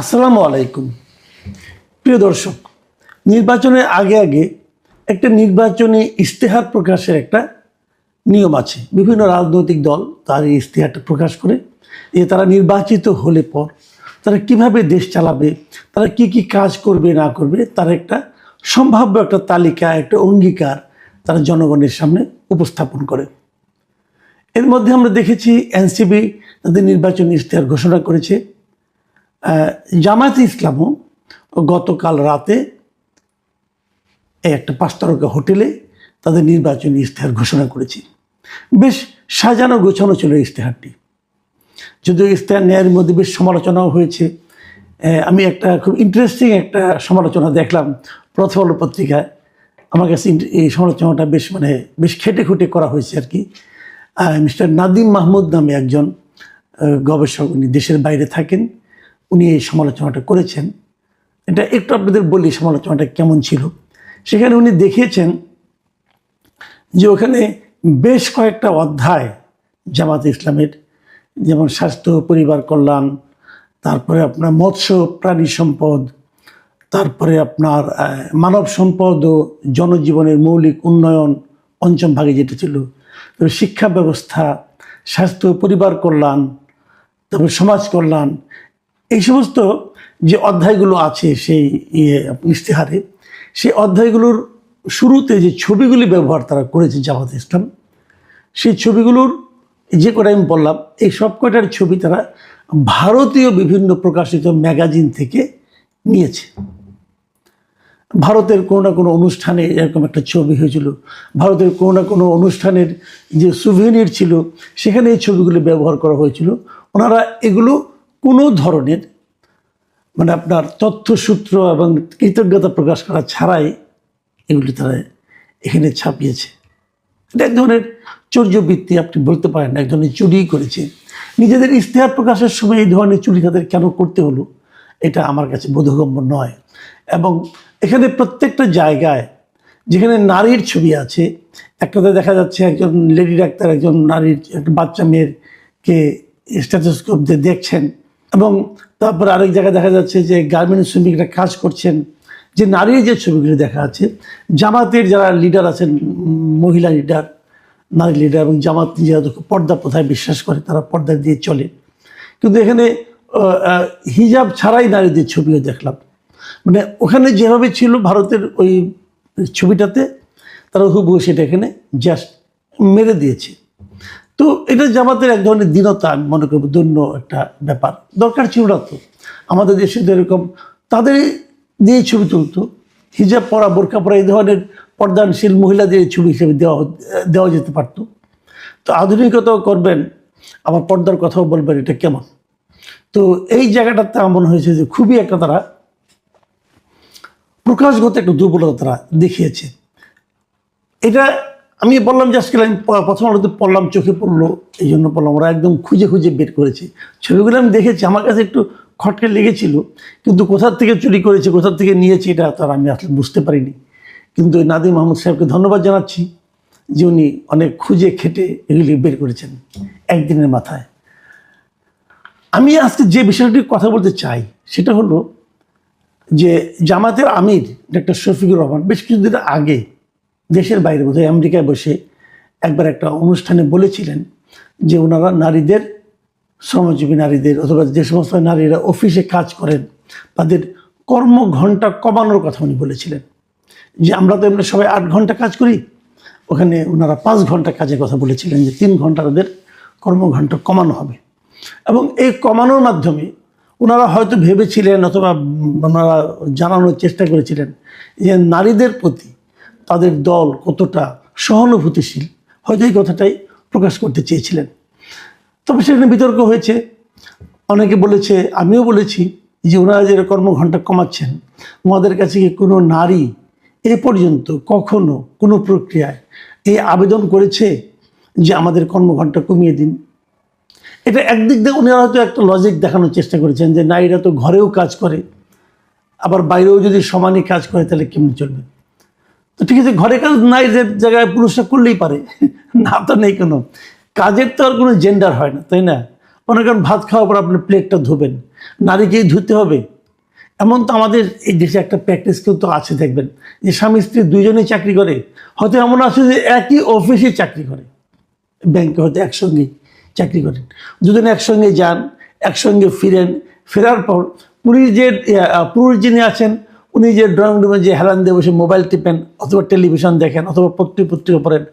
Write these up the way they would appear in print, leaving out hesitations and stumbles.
আসসালামু আলাইকুম। প্রিয় দর্শক, নির্বাচনের আগে আগে একটা নির্বাচনী ইশতেহার প্রকাশের একটা নিয়ম আছে। বিভিন্ন রাজনৈতিক দল তার এই ইশতেহারটা প্রকাশ করে যে তারা নির্বাচিত হলে পর তারা কিভাবে দেশ চালাবে, তারা কি কি কাজ করবে না করবে, তার একটা সম্ভাব্য একটা তালিকা, একটা অঙ্গীকার তারা জনগণের সামনে উপস্থাপন করে। এর মধ্যে আমরা দেখেছি এনসিপি তাদের নির্বাচনী ইশতেহার ঘোষণা করেছে। জামায়াতে ইসলামও গতকাল রাতে একটা 5 তারকা হোটেলে তাদের নির্বাচনী ইশতেহার ঘোষণা করেছে। বেশ সাজানো গোছানো ছিল ইশতেহারটি, যদিও ইশতেহার নেয়ার মধ্যে বেশ সমালোচনাও হয়েছে। আমি একটা খুব ইন্টারেস্টিং একটা সমালোচনা দেখলাম প্রথম আলো পত্রিকায়। আমার কাছে এই সমালোচনাটা বেশ খেটে খুঁটে করা হয়েছে আর কি। মিস্টার নাদিম মাহমুদ নামে একজন গবেষক, উনি দেশের বাইরে থাকেন, উনি এই সমালোচনাটা করেছেন। এটা একটু আপনাদের বলি সমালোচনাটা কেমন ছিল। সেখানে উনি দেখিয়েছেন যে ওখানে বেশ কয়েকটা অধ্যায় জামাতে ইসলামের, যেমন স্বাস্থ্য, পরিবার কল্যাণ, তারপরে আপনার মৎস্য প্রাণী সম্পদ, তারপরে আপনার মানব সম্পদ ও জনজীবনের মৌলিক উন্নয়ন পঞ্চম ভাগে যেটা ছিল, শিক্ষা ব্যবস্থা, স্বাস্থ্য, পরিবার কল্যাণ, তারপরে সমাজ কল্যাণ, এই সমস্ত যে অধ্যায়গুলো আছে সেই ইশতেহারে, সেই অধ্যায়গুলোর শুরুতে যে ছবিগুলি ব্যবহার তারা করেছে জামাত ইসলাম, সেই ছবিগুলোর যে কটা আমি বললাম, এই সব কটার ছবি তারা ভারতীয় বিভিন্ন প্রকাশিত ম্যাগাজিন থেকে নিয়েছে। ভারতের কোনো না কোনো অনুষ্ঠানে এরকম একটা ছবি হয়েছিল, ভারতের কোনো না কোনো অনুষ্ঠানের যে সুভেনির ছিল সেখানে এই ছবিগুলো ব্যবহার করা হয়েছিল। ওনারা এগুলো কোনো ধরনের আপনার তথ্যসূত্র এবং কৃতজ্ঞতা প্রকাশ করা ছাড়াই এগুলি তারা এখানে ছাপিয়েছে। এটা এক ধরনের চর্যবৃত্তি আপনি বলতে পারেন, এক ধরনের চুরি করেছে। নিজেদের ইশতেহার প্রকাশের সময় এই ধরনের চুরি তাদের কেন করতে হলো, এটা আমার কাছে বোধগম্য নয়। এবং এখানে প্রত্যেকটা জায়গায় যেখানে নারীর ছবি আছে, একটাতে দেখা যাচ্ছে একজন লেডি ডাক্তার একজন নারীর একটা বাচ্চা মেয়েরকে স্টেথোস্কোপ দিয়ে দেখছেন, এবং তারপর আরেক জায়গায় দেখা যাচ্ছে যে গার্মেন্টস শ্রমিকরা কাজ করছেন। যে নারীর যে ছবিগুলি দেখা আছে, জামাতের যারা লিডার আছেন, মহিলা লিডার, নারী লিডার, এবং জামাত যেহেতু পর্দা প্রথায় বিশ্বাস করে তারা পর্দা দিয়ে চলে, কিন্তু এখানে হিজাব ছাড়াই নারীদের ছবিও দেখলাম। ওখানে যেভাবে ছিল ভারতের ওই ছবিটাতে, তারা হুবহু সেটা এখানে জাস্ট মেরে দিয়েছে। তো এটা জামাতের এক ধরনের দীনতা, আমি মনে করব দৈন্য একটা ব্যাপার। দরকার ছিল না তো, আমাদের দেশে তো এরকম তাদের দিয়ে ছবি তুলতো, হিজাব পরা, বোরকা পরা, এই ধরনের পর্দানশীল মহিলাদের ছবি হিসেবে দেওয়া যেতে পারত। তো আধুনিকতাও করবেন, আবার পর্দার কথাও বলবেন, এটা কেমন? তো এই জায়গাটাতে আমার মনে হয়েছে যে খুবই একটা তারা প্রকাশগত একটা দুর্বলতা তারা দেখিয়েছে। এটা আমি বললাম যে আজকে আমি প্রথম আলোতে পড়লাম, চোখে পড়লো, এই জন্য বললাম। ওরা একদম খুঁজে খুঁজে বের করেছে ছবিগুলো। আমি দেখেছি, আমার কাছে একটু খটকে লেগেছিল, কিন্তু কোথার থেকে চুরি করেছে, কোথার থেকে নিয়েছে, এটা তার আমি আসলে বুঝতে পারিনি। কিন্তু নাদিম মাহমুদ সাহেবকে ধন্যবাদ জানাচ্ছি যে উনি অনেক খুঁজে খেটে এগুলি বের করেছেন একদিনের মাথায়। আমি আজকে যে বিষয়টির কথা বলতে চাই সেটা হলো যে জামাতের আমির ডক্টর শফিকুর রহমান বেশ কিছুদিন আগে দেশের বাইরে, বোধহয় আমেরিকায় বসে একবার একটা অনুষ্ঠানে বলেছিলেন যে ওনারা নারীদের, শ্রমজীবী নারীদের, অথবা যে সমস্ত নারীরা অফিসে কাজ করেন তাদের কর্মঘণ্টা কমানোর কথা উনি বলেছিলেন। যে আমরা তো এমনি সবাই 8 ঘন্টা কাজ করি, ওখানে ওনারা 5 ঘন্টা কাজের কথা বলেছিলেন, যে 3 ঘন্টা তাদের কর্মঘণ্টা কমানো হবে। এবং এই কমানোর মাধ্যমে ওনারা হয়তো ভেবেছিলেন, অথবা ওনারা জানানোর চেষ্টা করেছিলেন যে নারীদের প্রতি তাদের দল কতটা সহানুভূতিশীল, হয়তো এই কথাটাই প্রকাশ করতে চেয়েছিলেন। তবে সেখানে বিতর্ক হয়েছে। অনেকে বলেছে, আমিও বলেছি, যে ওনারা যে কর্মঘণ্টা কমাচ্ছেন, ওনাদের কাছে কি কোনো নারী এ পর্যন্ত কখনো কোনো প্রক্রিয়ায় এই আবেদন করেছে যে আমাদের কর্মঘণ্টা কমিয়ে দিন? এটা একদিক দিয়ে ওনারা হয়তো একটা লজিক দেখানোর চেষ্টা করেছেন যে নারীরা তো ঘরেও কাজ করে, আবার বাইরেও যদি সমানই কাজ করে তাহলে কেমন চলবে? তো ঠিক আছে, ঘরে কাজ নারীদের জায়গায় পুরুষরা করলেই পারে, না তো নেই কোনো কাজের, তো আর কোনো জেন্ডার হয় না, তাই না? মনে করেন ভাত খাওয়ার পর আপনি প্লেটটা ধোবেন, নারীকেই ধুতে হবে, এমন তো আমাদের এই দেশে একটা প্র্যাকটিস কিন্তু আছে, দেখবেন যে স্বামী স্ত্রী দুইজনেই চাকরি করে, হয়তো এমন আছে যে একই অফিসে চাকরি করে, ব্যাংকে হয়তো একসঙ্গেই চাকরি করেন, দুজন একসঙ্গে যান, একসঙ্গে ফিরেন, ফেরার পর পুরুষ যিনি আছেন উনি যে ড্রয়িং রুমে যে হেলান দিয়ে বসে মোবাইল টিপেন অথবা টেলিভিশন দেখেন অথবা পত্রিকা পড়েন,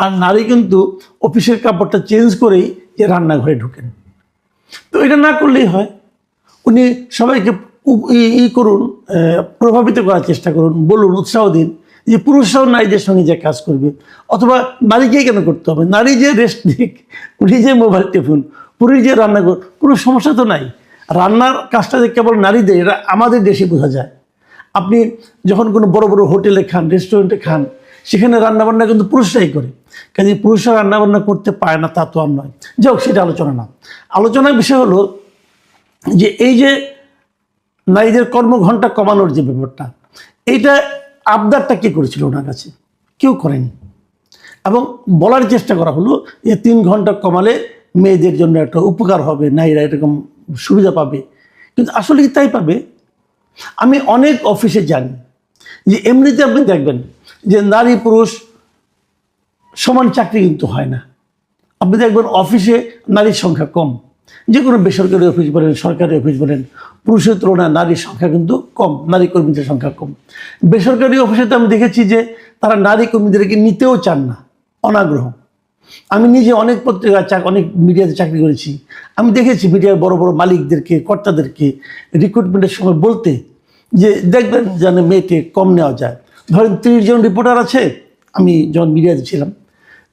আর নারী কিন্তু অফিসের কাপড়টা চেঞ্জ করেই যে রান্নাঘরে ঢুকেন। তো এটা না করলেই হয়, উনি সবাইকে করুন, প্রভাবিত করার চেষ্টা করুন, বলুন, উৎসাহ দিন যে পুরুষরাও নারীদের সঙ্গে যে কাজ করবে, অথবা নারীকেই কেন করতে হবে, নারী যে রেস্ট দিক, উনি যে মোবাইল টিপুন, পুরুষ যে রান্না করুন, কোনো সমস্যা তো নাই। রান্নার কাজটা যে কেবল নারীদের, এটা আমাদের দেশে বোঝা যায়। আপনি যখন কোনো বড় বড় হোটেলে খান, রেস্টুরেন্টে খান, সেখানে রান্নাবান্না কিন্তু পুরুষরাই করে, কাজে পুরুষরা রান্নাবান্না করতে পারে না তা তো আর নয়। যাই হোক, সেটা আলোচনা না। আলোচনার বিষয় হলো যে এই যে নারীদের কর্মঘণ্টা কমানোর যে ব্যাপারটা, এইটা আবদারটা কে করেছিল ওনার কাছে? কেউ করেনি। এবং বলার চেষ্টা করা হলো যে 3 ঘন্টা কমালে মেয়েদের জন্য একটা উপকার হবে, নারীরা এরকম সুবিধা পাবে, কিন্তু আসলে কি তাই পাবে? আমি অনেক অফিসে জানি যে এমনিতে আপনি দেখবেন যে নারী পুরুষ সমান চাকরি কিন্তু হয় না। আপনি দেখবেন অফিসে নারীর সংখ্যা কম, যে কোনো বেসরকারি অফিস বলেন, সরকারি অফিস বলেন, পুরুষের তুলনায় নারীর সংখ্যা কিন্তু কম, নারী কর্মীদের সংখ্যা কম। বেসরকারি অফিসে তো আমি দেখেছি যে তারা নারী কর্মীদেরকে নিতেও চান না, অনাগ্রহ। আমি নিজে অনেক অনেক মিডিয়াতে চাকরি করেছি, আমি দেখেছি মিডিয়ার বড় বড় মালিকদেরকে, কর্তাদেরকে রিক্রুটমেন্টের সময় বলতে যে দেখবেন যেন মেয়েকে কম নেওয়া যায়। ধরেন 30 জন রিপোর্টার আছে, আমি যখন মিডিয়াতে ছিলাম,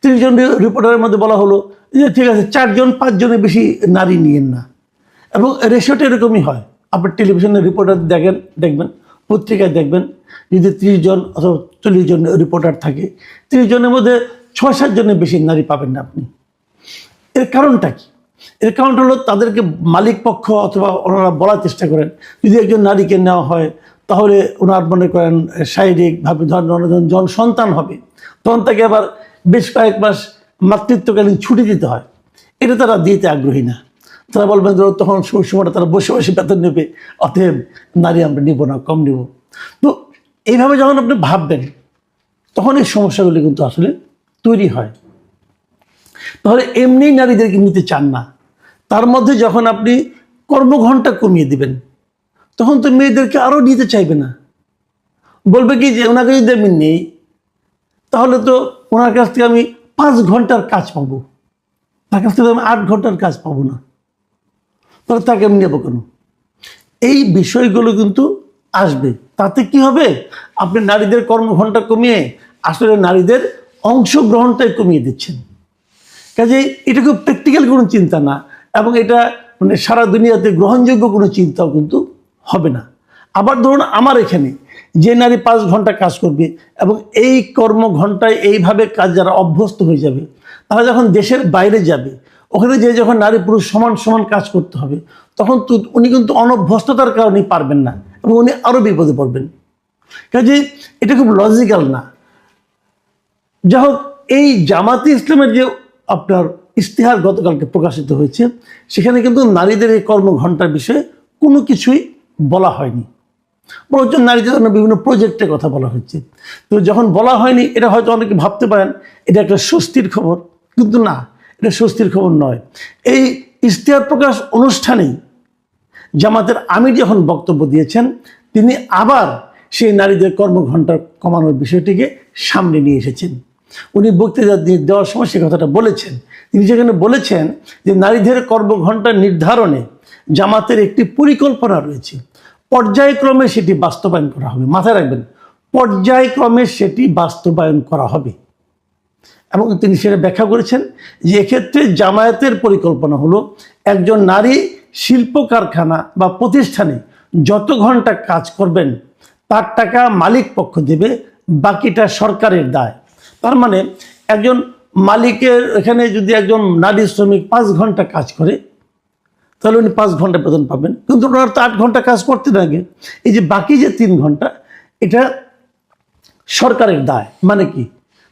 30 জন রিপোর্টারের মধ্যে বলা হলো যে ঠিক আছে 4 জন 5 জনের বেশি নারী নিয়েন না। এবং রেশিওটা এরকমই হয়। আপনার টেলিভিশনের রিপোর্টার দেখবেন, পত্রিকায় দেখবেন, যদি 30 জন অথবা 40 জন রিপোর্টার থাকে, 30 জনের মধ্যে 6-7 জনের বেশি নারী পাবেন না আপনি। এর কারণটা কি? এর কারণটা হলো তাদেরকে মালিক পক্ষ অথবা ওনারা বলার চেষ্টা করেন যদি একজন নারীকে নেওয়া হয় তাহলে ওনার মনে করেন শারীরিকভাবে ধরেন যখন সন্তান হবে তখন তাকে আবার বেশ কয়েক মাস মাতৃত্বকালীন ছুটি দিতে হয়, এটা তারা দিতে আগ্রহী না। তারা বলবেন তখন সময়টা তারা বসে বসে বেতন নেবে, অতএব নারী আমরা নিব না, কম নিব। তো এইভাবে যখন আপনি ভাববেন তখন এই সমস্যাগুলি কিন্তু আসলে তৈরি হয়। তাহলে এমনি নারীদেরকে নিতে চান না, তার মধ্যে যখন আপনি কর্মঘণ্টা কমিয়ে দিবেন তখন তো মেয়েদেরকে আরও নিতে চাইবে না, বলবে কি যে ওনাকে যদি আমি নেই তাহলে তো ওনার কাছ থেকে আমি 5 ঘন্টার কাজ পাবো, তার কাছ থেকে আমি 8 ঘন্টার কাজ পাবো না, তাহলে তাকে আমি নেবো কেন? এই বিষয়গুলো কিন্তু আসবে। তাতে কি হবে? আপনি নারীদের কর্মঘণ্টা কমিয়ে আসলে নারীদের অংশগ্রহণটাই কমিয়ে দিচ্ছেন। কাজেই এটা খুব প্র্যাকটিক্যাল কোনো চিন্তা না, এবং এটা মানে সারা দুনিয়াতে গ্রহণযোগ্য কোনো চিন্তাও কিন্তু হবে না। আবার ধরুন আমার এখানে যে নারী 5 ঘন্টা কাজ করবে এবং এই কর্মঘণ্টায় এইভাবে কাজ যারা অভ্যস্ত হয়ে যাবে, তারা যখন দেশের বাইরে যাবে ওখানে যে যখন নারী পুরুষ সমান সমান কাজ করতে হবে তখন উনি কিন্তু অনভ্যস্ততার কারণেই পারবেন না এবং উনি আরও বিপদে পড়বেন। কাজে এটা খুব লজিক্যাল না। যাই হোক, এই জামাতে ইসলামের যে আপনার ইশতেহার গতকালকে প্রকাশিত হয়েছে সেখানে কিন্তু নারীদের এই কর্মঘণ্টার বিষয়ে কোনো কিছুই বলা হয়নি, বরঞ্চ নারীদের জন্য বিভিন্ন প্রজেক্টের কথা বলা হচ্ছে। তো যখন বলা হয়নি এটা হয়তো অনেকে ভাবতে পারেন এটা একটা স্বস্তির খবর, কিন্তু না, এটা স্বস্তির খবর নয়। এই ইশতেহার প্রকাশ অনুষ্ঠানেই জামাতের আমির যখন বক্তব্য দিয়েছেন তিনি আবার সেই নারীদের কর্মঘণ্টা কমানোর বিষয়টিকে সামনে নিয়ে এসেছেন। উনি বক্তৃতা দেওয়ার সময় সে কথাটা বলেছেন। তিনি যেখানে বলেছেন যে নারীদের কর্মঘণ্টা নির্ধারণে জামাতের একটি পরিকল্পনা রয়েছে, পর্যায়ক্রমে সেটি বাস্তবায়ন করা হবে। মাথায় রাখবেন, পর্যায়ক্রমে সেটি বাস্তবায়ন করা হবে। এবং তিনি সেটা ব্যাখ্যা করেছেন যে এক্ষেত্রে জামায়াতের পরিকল্পনা হলো একজন নারী শিল্প কারখানা বা প্রতিষ্ঠানে যত ঘন্টা কাজ করবেন তার টাকা মালিক পক্ষ দেবে, বাকিটা সরকারের দায়। তার মানে একজন মালিকের এখানে যদি একজন নারী শ্রমিক 5 ঘন্টা কাজ করে তাহলে উনি 5 ঘন্টা বেতন পাবেন, কিন্তু ওনার তো 8 ঘন্টা কাজ করতে লাগে। এই যে বাকি যে 3 ঘন্টা এটা সরকারের দায়। মানে কি?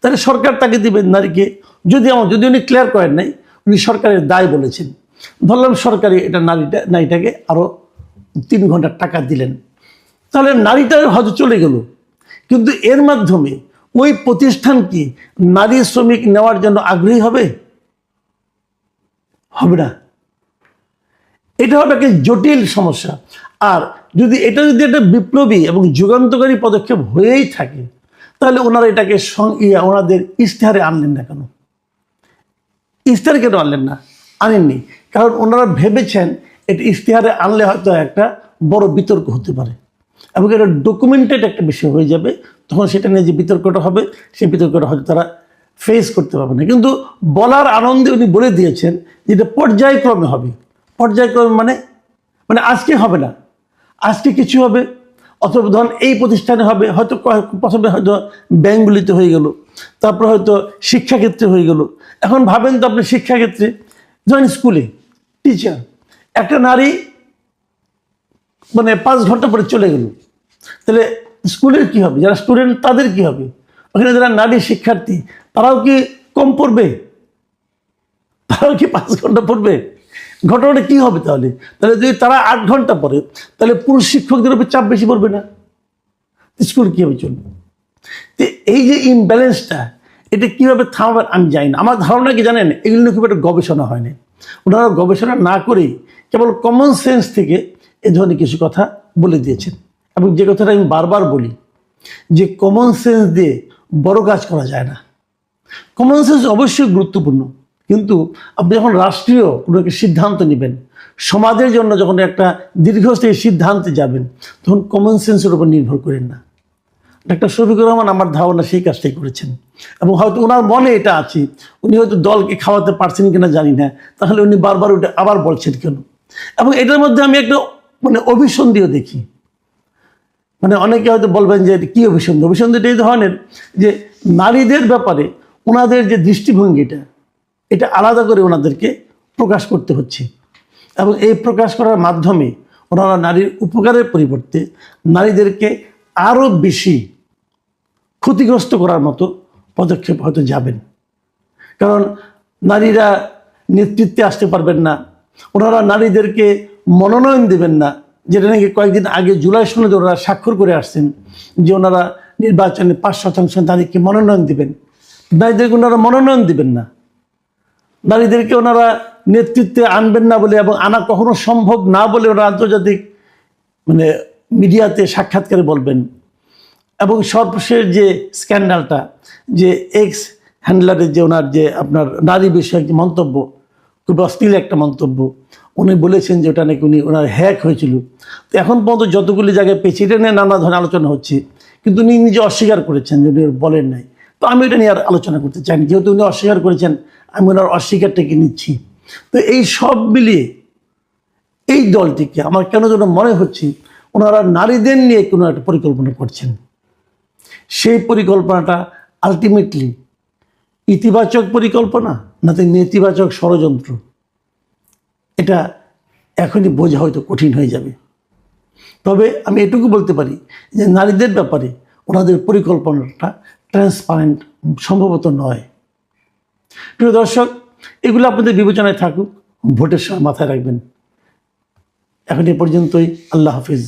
তাহলে সরকার তাকে দিবেন নারীকে, যদি উনি ক্লিয়ার করেন নাই, উনি সরকারের দায় বলেছেন। ধরলাম সরকারি এটা নারীটাকে আরও 3 ঘন্টা টাকা দিলেন, তাহলে নারীটা হয়তো চলে গেল, কিন্তু এর মাধ্যমে ওই প্রতিষ্ঠান কি নারী শ্রমিক নেওয়ার জন্য আগ্রহী হবে? হবে না। এটা হবে একটা জটিল সমস্যা। আর যদি একটা বিপ্লবী এবং যুগান্তকারী পদক্ষেপ হয়েই থাকে, তাহলে ওনারা এটাকে ওনাদের ইশতেহারে আনলেন না কেন? ইশতেহারে কেন আনলেন না? আনেননি কারণ ওনারা ভেবেছেন এটা ইশতেহারে আনলে হয়তো একটা বড় বিতর্ক হতে পারে এবং এটা ডকুমেন্টেড একটা বিষয় হয়ে যাবে। তখন সেটা নিয়ে যে বিতর্কটা হবে, সেই বিতর্কটা হয়তো তারা ফেস করতে পারবে না। কিন্তু বলার আনন্দে উনি বলে দিয়েছেন যেটা পর্যায়ক্রমে হবে। পর্যায়ক্রমে মানে আজকে হবে না, আজকে কিছু হবে, অথবা ধরুন এই প্রতিষ্ঠানে হবে, হয়তো প্রথমে হয়তো ব্যাংকগুলিতে হয়ে গেল, তারপর হয়তো শিক্ষাক্ষেত্রে হয়ে গেল। এখন ভাবেন তো আপনি শিক্ষাক্ষেত্রে, ধরেন স্কুলে টিচার, একটা নারী 5 ঘন্টা পরে চলে গেল, তাহলে স্কুলের কি হবে? যারা স্টুডেন্ট তাদের কি হবে? ওখানে যারা নারী শিক্ষার্থী তারাও কি কম পড়বে? তারাও কি 5 ঘন্টা পড়বে? ঘটনাটা কি হবে তাহলে? তাহলে যদি তারা 8 ঘন্টা পড়ে, তাহলে পুরুষ শিক্ষকদের উপর চাপ বেশি পড়বে না? স্কুল কীভাবে চলবে? তো এই যে ইমব্যালেন্সটা, এটা কীভাবে থামাবেন আমি জানি না। আমার ধারণা কি জানেন, এগুলো নিয়ে খুব একটা গবেষণা হয়নি। ওনারা গবেষণা না করেই কেবল কমন সেন্স থেকে এ ধরনের কিছু কথা বলে দিয়েছেন। এবং যে কথাটা আমি বারবার বলি, যে কমন সেন্স দিয়ে বড় কাজ করা যায় না। কমন সেন্স অবশ্যই গুরুত্বপূর্ণ, কিন্তু আপনি যখন রাষ্ট্রীয় কোনো একটা সিদ্ধান্ত নেবেন, সমাজের জন্য যখন একটা দীর্ঘস্থায়ী সিদ্ধান্তে যাবেন, তখন কমন সেন্সের উপর নির্ভর করেন না। ডাক্তার শফিকুর রহমান আমার ধারণা সেই কাজটাই করেছেন, এবং হয়তো ওনার মনে এটা আছে। উনি হয়তো দলকে খাওয়াতে পারছেন কিনা জানি না, তাহলে উনি বারবার ওটা আবার বলছেন কেন? এবং এটার মধ্যে আমি একটা অভিসন্ধিও দেখি। অনেকে হয়তো বলবেন যে কি অভিসন্ধি? অভিসন্ধিটা এই ধরনের যে নারীদের ব্যাপারে ওনাদের যে দৃষ্টিভঙ্গিটা, এটা আলাদা করে ওনাদেরকে প্রকাশ করতে হচ্ছে, এবং এই প্রকাশ করার মাধ্যমে ওনারা নারীর উপকারের পরিবর্তে নারীদেরকে আরও বেশি ক্ষতিগ্রস্ত করার মতো পদক্ষেপ হয়তো যাবেন। কারণ নারীরা নেতৃত্বে আসতে পারবেন না, ওনারা নারীদেরকে মনোনয়ন দেবেন না, যেটা নাকি কয়েকদিন আগে জুলাই সনদে ওনারা স্বাক্ষর করে আসছেন যে ওনারা নির্বাচনে 5% নারীকে মনোনয়ন দেবেন। নারীদেরকে ওনারা মনোনয়ন দেবেন না, নারীদেরকে ওনারা নেতৃত্বে আনবেন না বলে, এবং আনা কখনো সম্ভব না বলে ওরা আন্তর্জাতিক মিডিয়াতে সাক্ষাৎকারে বলবেন। এবং সর্বশেষ যে স্ক্যান্ডালটা, যে এক্স হ্যান্ডলারের যে ওনার যে আপনার নারী বিষয়ক যে মন্তব্য, খুব অশ্লীল একটা মন্তব্য, উনি বলেছেন যে ওটা নাকি ওনার হ্যাক হয়েছিল। তো এখন পর্যন্ত যতগুলি জায়গায় পেয়েছি এটা নিয়ে নানা ধরনের আলোচনা হচ্ছে, কিন্তু উনি নিজে অস্বীকার করেছেন যে উনি বলেন নাই। তো আমি এটা নিয়ে আর আলোচনা করতে চাইনি, যেহেতু উনি অস্বীকার করেছেন, আমি ওনার অস্বীকারটাকে নিচ্ছি। তো এই সব মিলিয়ে এই দলটিকে আমার কেন যেন মনে হচ্ছে ওনারা নারীদের নিয়ে কোনো একটা পরিকল্পনা করছেন। সেই পরিকল্পনাটা আলটিমেটলি ইতিবাচক পরিকল্পনা নাকি নেতিবাচক ষড়যন্ত্র, এটা এখনই বোঝা হয়তো কঠিন হয়ে যাবে। তবে আমি এটুকু বলতে পারি যে নারীদের ব্যাপারে ওনাদের পরিকল্পনাটা ট্রান্সপারেন্ট সম্ভবত নয়। প্রিয় দর্শক, এগুলো আপনাদের বিবেচনায় থাকুক, ভোটের সময় মাথায় রাখবেন। এখন এ পর্যন্তই। আল্লাহ হাফিজ।